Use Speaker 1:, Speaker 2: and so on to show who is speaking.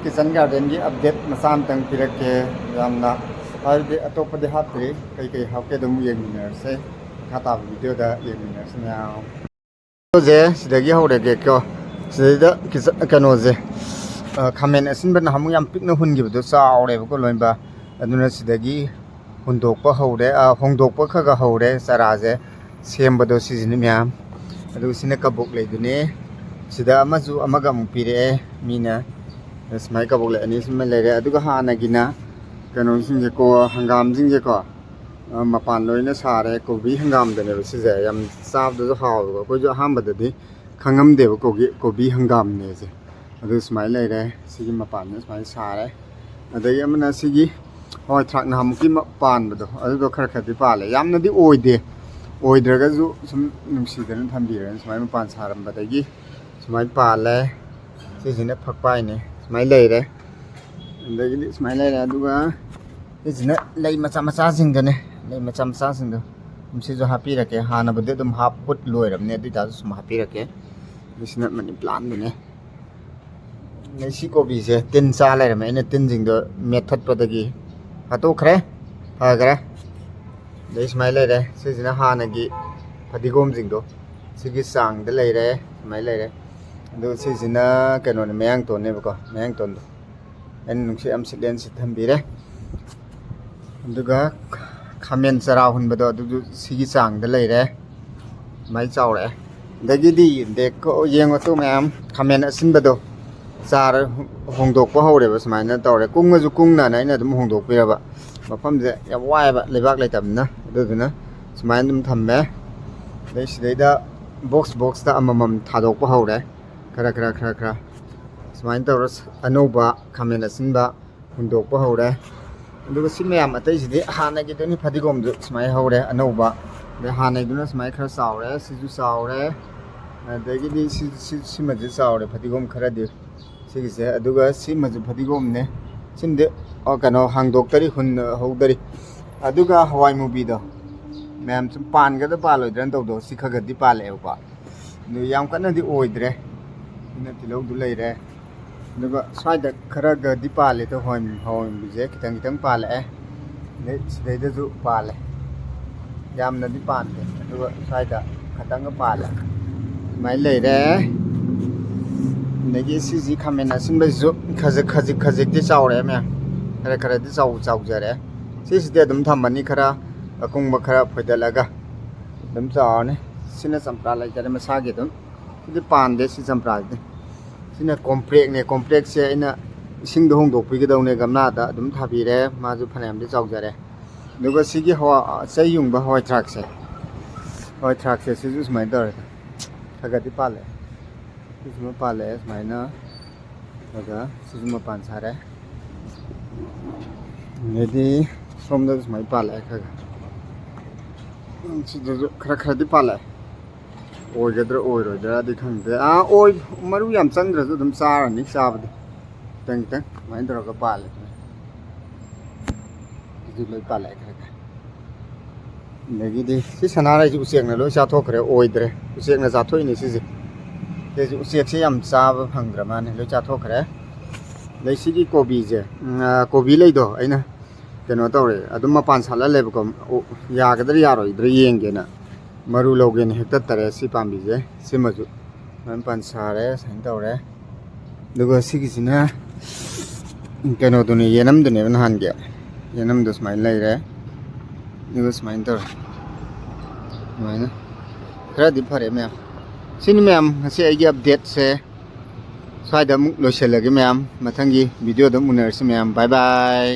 Speaker 1: Kitchen garden की update मसान तंग पिरके यामना highway अतोपदे हात्रि कई हाके दम येमिनरसे खाता वीडियो दा येमिनरस म्याव जे सिदगी हौरेगे क्यो सिदा कनोजे खामेन असिनबन हमु याम पिकना हुनगिबदो चावरेबको लोइबा अदुना सिदगी हुंदोकपा हौरे होंदोकपा खगा हौरे चाराजे सेमबदो सिजनि म्याम अदु सिने कबोक लेदुने सिदा अमजु अमगा मु पिरे मीना स्माइ कबोक ले अनि सिमे लेरे अदुगा हानागिना कनो सिंगे को हंगाम सिंगे को मपान लोइना सारे कोबी हंगाम दने सिजे याम चाबदो हावगो कोजो हामबददि खंगम देव कोबी हंगाम ने जे अदु स्माइ लेरे सिगी मपान स्माइ सारे अदगी अमना सिगी होय थ्राकना हमकी पानबदो अदुदो खर खरदि पाले यामनदि ओइदे ओइद्रगजु सुम नुसिदन थंबिरन स्माइ मपान सारमबदगी स्माइ पाले सिजिने फकपाइने स्माइ लेरे अदगी स्माइ लेरे अदुगा सिजिने लै मचा मचा सिंगने लै मचा मचा सिंगदो सिजो हापिरके हानाबदे दम हापुट लोइरमने अदिता सुम हापिरके बिसना मनि प्लान दने नैसी कोबी से तिन चा लेरमे इने तिन जिंगदो मेथडपदगी हातोखरे फगरे दै स्माइ लेरे सिजिना हानागी फदिगोम जिंगदो सिगी सांगदे लेरे स्माइ लेरे अदु सिजिना कनोने मयांग तोनेबको मयांग तोंदो एन नुंसे अम सिलेन सिथंबिरे अदुगा खामेन चरा हुनबदो अदु सिगी सांगदे लेरे माइ चावरे दगिदि देखो येंगो तो मैम खामेन असिनबदो चार होंदोकपा हौरेबा सुमाइना तौरे कुंगजु कुंगना नाइना दum होंदोकपिरबा मफमजे याम वायबा लेबाक लेतबना अदुदुना सुमाइना दum थम्मे दै सिदैदा बॉक्स दा अममम थादोकपा हौरे खरा सुमाइना तौरे अनौबा खामेन असिनबा होंदोकपा हौरे अदुगा सिमयाम अतैसिदि हानागिदनि फदिगोमजु सुमाइ हौरे अनौबा दे हानागिदुना सुमाइ खरा चावरे सिजु चावरे अदगिदि सिमजु चावरे फदिगोम खरादि सिगिसे अदुगा सिमजु फदिगोमने सिमदे कनो हांगदोक्तरी हुन हौदरी अदुगा हवाई मुबीदो मैम सम पानगदा पालोइद्रन तौदो सिखगदि पालेबा नु याम कन्नदि ओइद्रे इना तिलौदु लेरे अदुगा स्वाइदा खरागदि पाले तो होम बिजे खितंग खितंग पाले ने सिदैदजु पाले यामनदि पानदे अदुगा स्वाइदा खतंग पाले माइ लेरे नगी सिजी खामेन असिनबजु खजिक चावरे म्या खरा दि चावजरे सिसिदे दम थमनी खरा अकुंग खरा फैदलगा दम चावने सिना चंप्रा लाइजरे मसागे दम सिदि पानदे सि चंप्रा दे सिना कॉम्प्लेक्स से इना इसिंग दो होंदोकपिगदौने गमनादा दम थाबिरे माजु फनायम दि चावजरे दुगा सिगी हवा सयुंगबा हवाय ट्रक से सिजु स्माइ दरे थगति पाले सिजु पाले स्माइना daga sujuma pan sare nedi somda smai pala khaga sidu khara di pala oi gadra oi ro da di khangde oi maru yam changdra su dum sar ni sabdi tang mai dra ga pala sidu loi pala khaga negi di si sanara ju usek na lo sa thokre oi dre usek na za thoi ni si जेजु सेक्से याम चाबा फंग्रा माने लो चाथोखरे लैसिगी कोबी जे कोबी लैदो आइना केनो तौरे अदुम मपान साला लेबको यागदर यारोइद्र येंगेना मरु लौगेन Hector तरे सि पाम्बी जे सिमजु मन पान सारे साइन तौरे दुगो सिगिसिना केनो दुनि येनम दुनि नहानगे येनम दो स्माइल लैरे दुगो स्माइल तौरे माइना खरा दि फरे म्या सिन मैम हसे आइगे अपडेट से स्वाइदा मुक लोइसेलगे मैम मथंगी वीडियो दम उनरसे मैम बाय बाय।